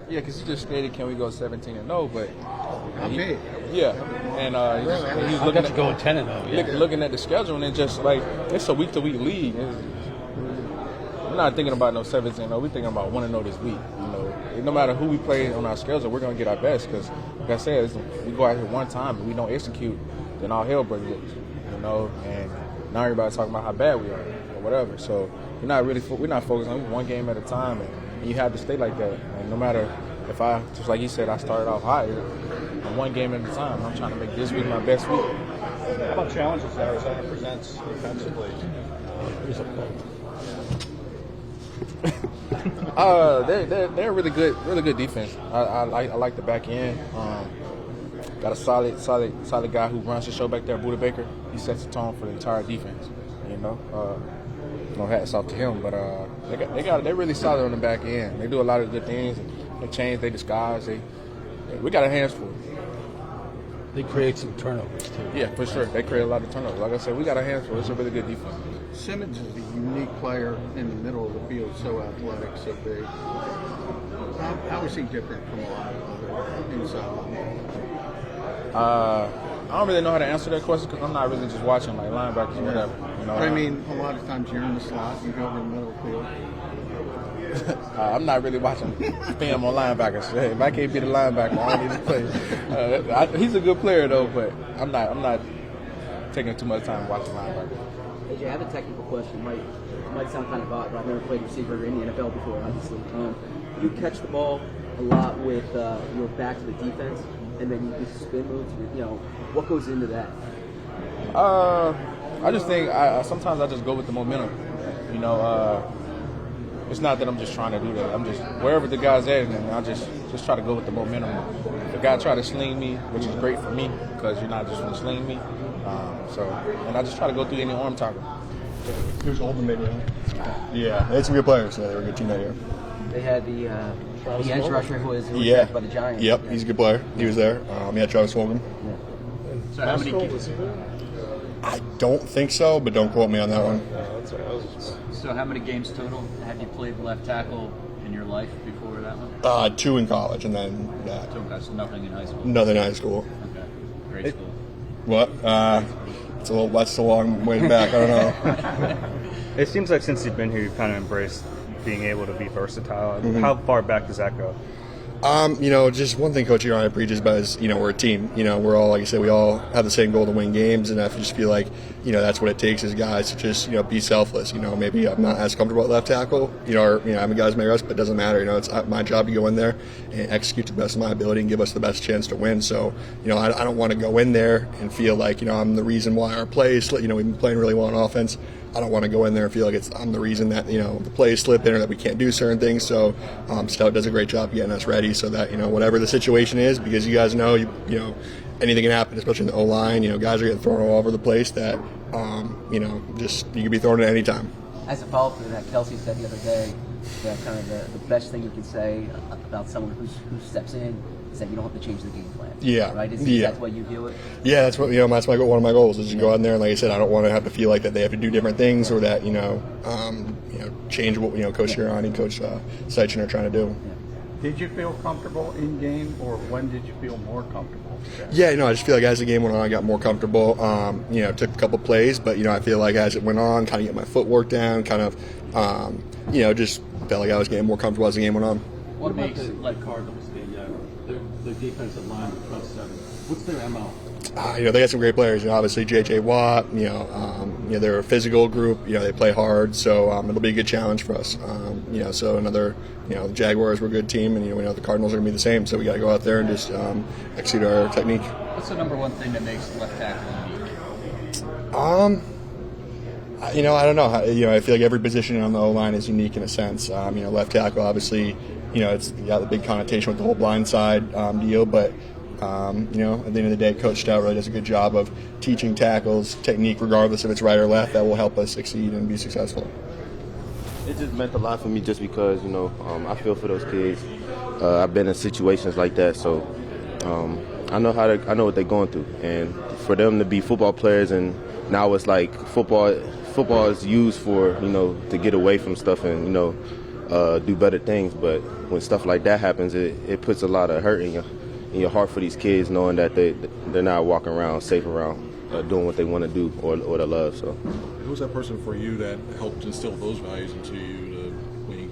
Yeah, because he just stated, can we go 17-0? But Okay. yeah, and he's looking at going 10-0. looking at the schedule, and it's just like it's a week-to-week league. We're not thinking about no 17-0. We're thinking about 1-0 this week. You know, no matter who we play on our schedule, we're gonna get our best. Because, like I said, we go out here one time and we don't execute, then all hell breaks loose. You know, and now everybody's talking about how bad we are or whatever. So we're not focused on one game at a time, and you have to stay like that. And no matter if just like you said, I started off higher, one game at a time. I'm trying to make this week my best week. How about challenges that Arizona presents defensively? They're really good defense. I like the back end. Got a solid guy who runs the show back there, Buda Baker. He sets the tone for the entire defense. You know, no hats off to him, but they're really solid on the back end. They do a lot of good things. They change, they disguise. We got our hands full. They create some turnovers too. Yeah, for sure. They create a lot of turnovers. Like I said, we got our hands full. It's a really good defense. Simmons is a unique player in the middle of the field, so athletic, so big. How is he different from a lot of other inside linebackers? I don't really know how to answer that question because I'm not really just watching like linebackers or whatever. You know, But I mean, a lot of times you're in the slot, you go over the middle of the field. I'm not really watching film on linebackers. Hey, if I can't be the linebacker, I don't need to play. He's a good player though, but I'm not taking too much time watching linebackers. AJ, I have a technical question. Might sound kind of odd, but I've never played receiver in the NFL before, obviously. You catch the ball a lot with your back to the defense, and then you do spin moves. You know, what goes into that? I just think sometimes I just go with the momentum. You know, it's not that I'm just trying to do that. I'm just wherever the guy's at, and I just try to go with the momentum. If the guy try to sling me, which is great for me because you're not just going to sling me. And I just try to go through any arm tackle. Here's Oldham video. Yeah, they had some good players. Yeah, they were a good team that year. They had the edge rusher who was Yeah. by the Giants. Yep, he's a good player. He was there. Yeah, Travis Fulgham. So how many games? I don't think so, but don't quote me on that one. So how many games total have you played left tackle in your life before that one? 2 in college, and then that. So nothing in high school. Nothing in high school. Okay, great school. What? That's a long way back. I don't know. It seems like since you've been here, you've kind of embraced being able to be versatile. How far back does that go? Just one thing Coach Uriah preaches about is, we're a team. We're all, like I said, we all have the same goal to win games, and I just feel like, that's what it takes as guys to just, be selfless. Maybe I'm not as comfortable at left tackle, I'm a guy's may rest, but it doesn't matter. It's my job to go in there and execute to the best of my ability and give us the best chance to win. So, I don't want to go in there and feel like, I'm the reason why our play is, we've been playing really well on offense. I don't want to go in there and feel like I'm the reason that the play is slipping or that we can't do certain things. So Stout does a great job getting us ready so that whatever the situation is, because you guys know anything can happen, especially in the O-line. Guys are getting thrown all over the place. That just you could be thrown at any time. As a follow-up to that, Kelsey said the other day that kind of the best thing you can say about someone who steps in is that you don't have to change the game plan. Yeah. Right? Is that the way you view it? Yeah, that's what that's one of my goals is to go out there and, like I said, I don't want to have to feel like that they have to do different things or that change what Coach Uriah and Coach Seichen are trying to do. Yeah. Did you feel comfortable in game, or when did you feel more comfortable? Yeah, I just feel like as the game went on, I got more comfortable. Took a couple plays, but I feel like as it went on, kind of get my footwork down, kind of, just felt like I was getting more comfortable as the game went on. What makes like Cardinals the defensive line, the front seven? What's their MO? They got some great players. Obviously, J.J. Watt. They're a physical group. They play hard, so it'll be a good challenge for us. So another, the Jaguars were a good team, and we know the Cardinals are going to be the same. So we got to go out there and just execute our technique. What's the number one thing that makes left tackle unique? I don't know. I feel like every position on the O-line is unique in a sense. Left tackle, obviously, it's got the big connotation with the whole blind side deal, but. At the end of the day, Coach Stout really does a good job of teaching tackles, technique, regardless if it's right or left, that will help us succeed and be successful. It just meant a lot for me just because, I feel for those kids. I've been in situations like that, so I know what they're going through. And for them to be football players, and now it's like football is used for, to get away from stuff and, do better things. But when stuff like that happens, it puts a lot of hurt in your heart for these kids, knowing that they're not walking around safe around doing what they want to do or they love. So, who was that person for you that helped instill those values into you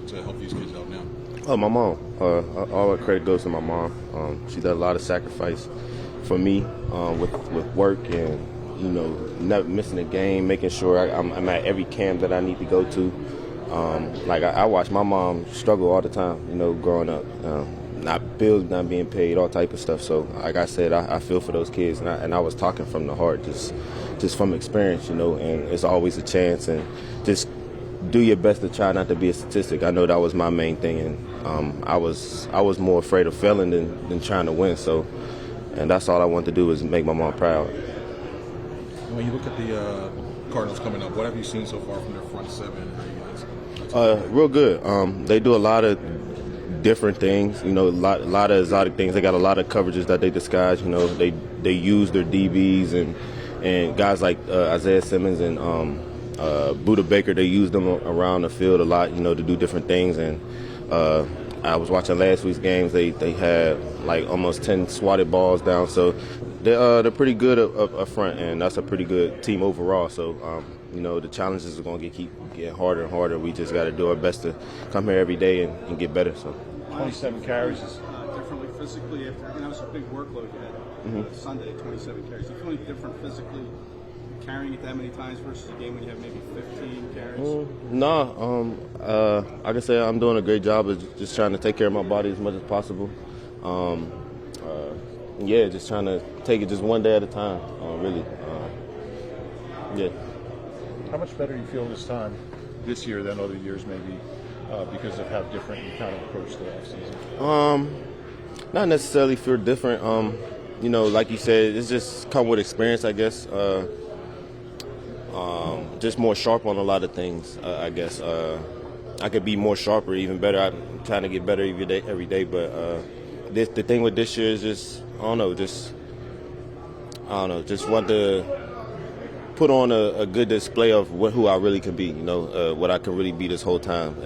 to help these kids out now? Oh, my mom. All the credit goes to my mom. She did a lot of sacrifice for me with work and, never missing a game, making sure I'm at every camp that I need to go to. I watch my mom struggle all the time, growing up. Bills not being paid, all type of stuff. So, like I said, I feel for those kids, and I was talking from the heart, just from experience, and it's always a chance, and just do your best to try not to be a statistic. I know that was my main thing, and I was more afraid of failing than trying to win. So, and that's all I wanted to do is make my mom proud. When you look at the Cardinals coming up, what have you seen so far from their front seven? Real good. They do a lot of different things, a lot of exotic things. They got a lot of coverages that they disguise. They use their DBs and guys like Isaiah Simmons and Buda Baker. They use them around the field a lot, to do different things. And I was watching last week's games. They had like almost 10 swatted balls down. So they're pretty good up front, and that's a pretty good team overall. So the challenges are going to keep getting harder and harder. We just got to do our best to come here every day and get better. So 27 carries is differently physically after it was a big workload you had Sunday, 27 carries. Do you feel any different physically carrying it that many times versus a game when you have maybe 15 carries? No, like I said, I'm doing a great job of just trying to take care of my body as much as possible. Just trying to take it just one day at a time, really. How much better do you feel this year than other years maybe because of how different you kind of approach the offseason? Not necessarily feel different. Like you said, it's just come with experience, I guess. Just more sharp on a lot of things, I guess. I could be more sharper, even better. I'm trying to get better every day. But the thing with this year is just want to put on a good display of who I really can be. What I can really be this whole time,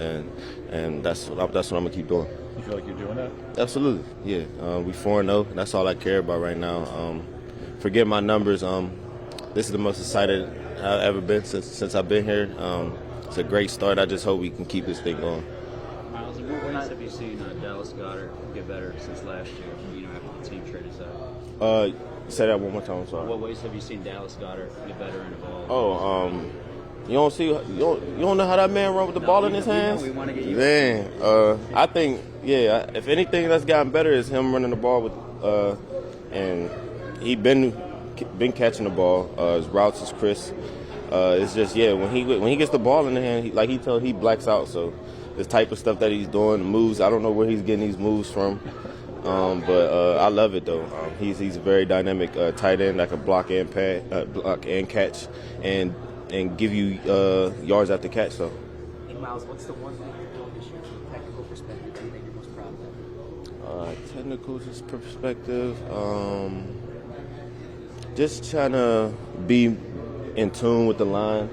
and that's what I'm gonna keep doing. You feel like you're doing that? Absolutely, yeah. We 4-0. That's all I care about right now. Forget my numbers. This is the most excited I've ever been since I've been here. It's a great start. I just hope we can keep this thing going. Miles, what ways have you seen Dallas Goedert get better since last year? After the team traded out. Say that one more time. I'm sorry. What ways have you seen Dallas Goedert get better and evolve? You don't know how that man run with the ball in his hands? We want to get you. Man, I think if anything that's gotten better is him running the ball with, and he been catching the ball. His routes is crisp. It's just when he gets the ball in the hand, he blacks out. So this type of stuff that he's doing, the moves, I don't know where he's getting these moves from. But I love it though. He's a very dynamic tight end that can block and catch, and give you yards after catch. So. Hey Miles, what's the one thing you're doing this year from a technical perspective that you think you're most proud of? Technical perspective, just trying to be in tune with the line.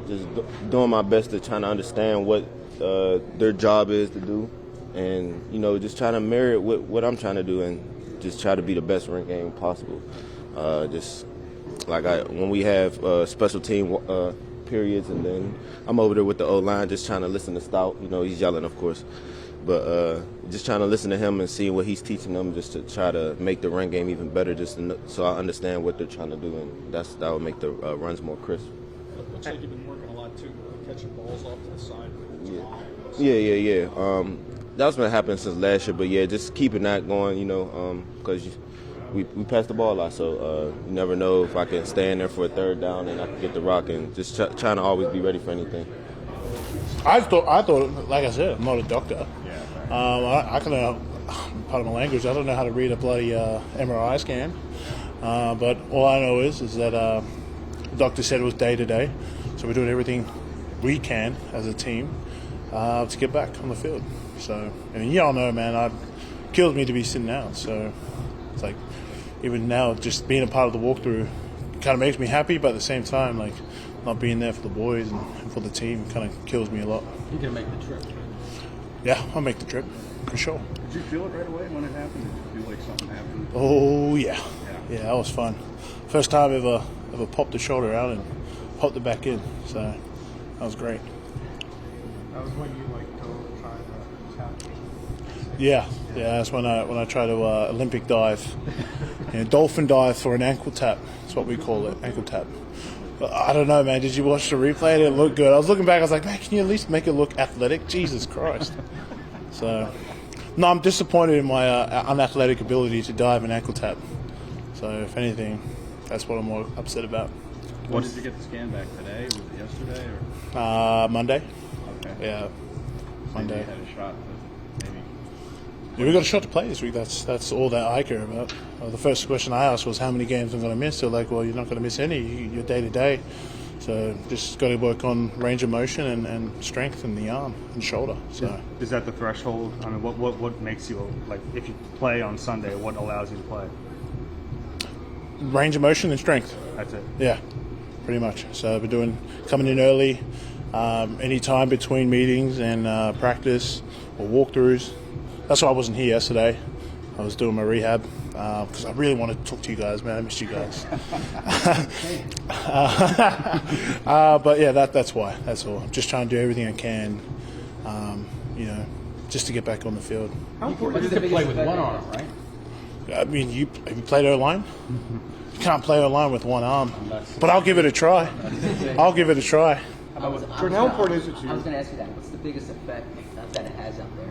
Just doing my best to try to understand what their job is to do. And, just trying to mirror it with what I'm trying to do and just try to be the best run game possible. When we have special team periods, and then I'm over there with the O-line just trying to listen to Stout. He's yelling, of course. But just trying to listen to him and see what he's teaching them just to try to make the run game even better so I understand what they're trying to do. And that will make the runs more crisp. Looks like you've been working a lot, too, catching balls off to the side. Yeah. That's been happening since last year, but just keeping that going, because we pass the ball a lot, so you never know if I can stand there for a third down and I can get the rock, and just trying to always be ready for anything. I thought, like I said, I'm not a doctor. I can, pardon my language, I don't know how to read a bloody MRI scan, but all I know is that the doctor said it was day to day, so we're doing everything we can as a team to get back on the field. So, y'all know, man, it kills me to be sitting out. So, it's like, even now, just being a part of the walkthrough kind of makes me happy, but at the same time, like, not being there for the boys and for the team kind of kills me a lot. You can make the trip. Yeah, I'll make the trip for sure. Did you feel it right away when it happened? Did you feel like something happened? Oh yeah, that was fun. First time ever popped the shoulder out and popped it back in. So that was great. That was when you tried to tap. Yeah. That's when I tried to Olympic dive, dolphin dive for an ankle tap. That's what we call it, ankle tap. But I don't know, man. Did you watch the replay? It didn't look good. I was looking back. I was like, man, can you at least make it look athletic? Jesus Christ. So, no, I'm disappointed in my unathletic ability to dive an ankle tap. So, if anything, that's what I'm more upset about. When did you get the scan back today? Was it yesterday or? Monday. Okay. Yeah, Monday. You had a shot, but maybe. Yeah, we got a shot to play this week. That's all that I care about. The first question I asked was how many games I'm going to miss. They're like, well, you're not going to miss any. You're day to day. So just got to work on range of motion and strength in the arm and shoulder. So is that the threshold? I mean, what makes you, like, if you play on Sunday, what allows you to play? Range of motion and strength. That's it. Yeah, pretty much. So we're coming in early, any time between meetings and practice or walkthroughs. That's why I wasn't here yesterday. I was doing my rehab because I really wanted to talk to you guys, man. I missed you guys. But yeah, that's why. That's all. I'm just trying to do everything I can, just to get back on the field. How important is it to play with one arm, right? I mean, have you played O-line? You can't play O-line with one arm. But I'll give it a try. I'll give it a try. Jordan, how important is it to you? I was going to ask you that. What's the biggest effect that it has out there?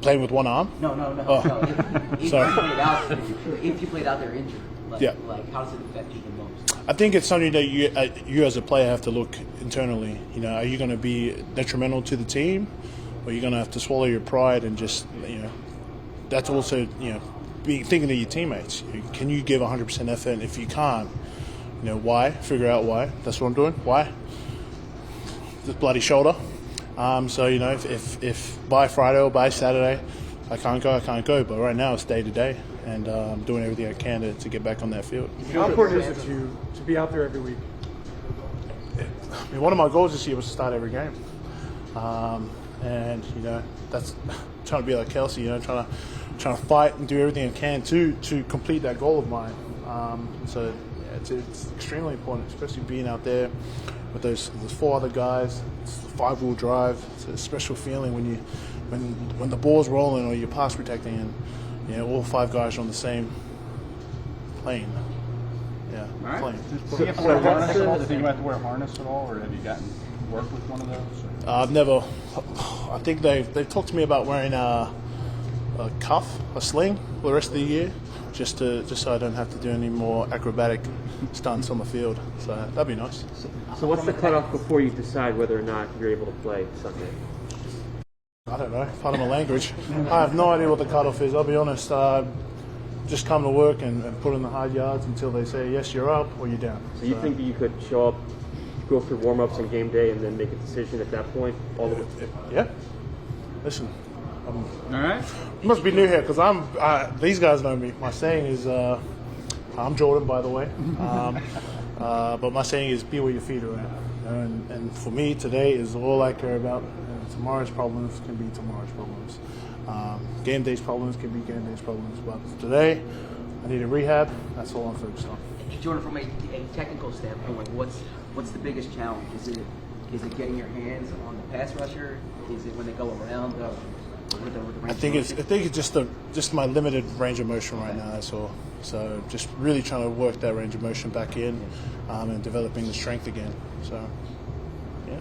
Playing with one arm? No. Oh. No. If Sorry. if you played out there injured, how does it affect you the most? I think it's something that you as a player have to look internally. Are you going to be detrimental to the team, or are you going to have to swallow your pride and just, that's also, thinking of your teammates. Can you give 100% effort? And if you can't, why? Figure out why. That's what I'm doing. Why? This bloody shoulder. So, if by Friday or by Saturday I can't go. But right now it's day to day, and I'm doing everything I can to get back on that field. How important is it to be out there every week? I mean, one of my goals this year was to start every game. And, that's trying to be like Kelsey, trying to fight and do everything I can to complete that goal of mine. So it's extremely important, especially being out there with those four other guys. It's the 5-wheel drive. It's a special feeling when the ball's rolling or you're pass protecting and all 5 guys are on the same plane. Yeah, plane. Do you have to wear a harness at all? Do you think you have to wear a harness at all, or have you gotten work with one of those? I've never. I think they've talked to me about wearing a cuff, a sling, for the rest of the year, just so I don't have to do any more acrobatic stunts on the field. So that'd be nice. So what's the cutoff before you decide whether or not you're able to play Sunday? I don't know. Part of my language. I have no idea what the cutoff is. I'll be honest. Just come to work and put in the hard yards until they say yes, you're up or you're down. So you think that you could show up, go through warm-ups and game day, and then make a decision at that point? All the way. Yeah. Listen. All right. You must be new here because these guys know me. My saying is, I'm Jordan, by the way. But my saying is, be where your feet are at. And for me, today is all I care about. And tomorrow's problems can be tomorrow's problems. Game day's problems can be game day's problems. But today, I need a rehab. That's all I'm focused on. Jordan, from a technical standpoint, what's the biggest challenge? Is it getting your hands on the pass rusher? Is it when they go around? I think it's just my limited range of motion right now. That's all. So just really trying to work that range of motion back in, and developing the strength again. So, yeah.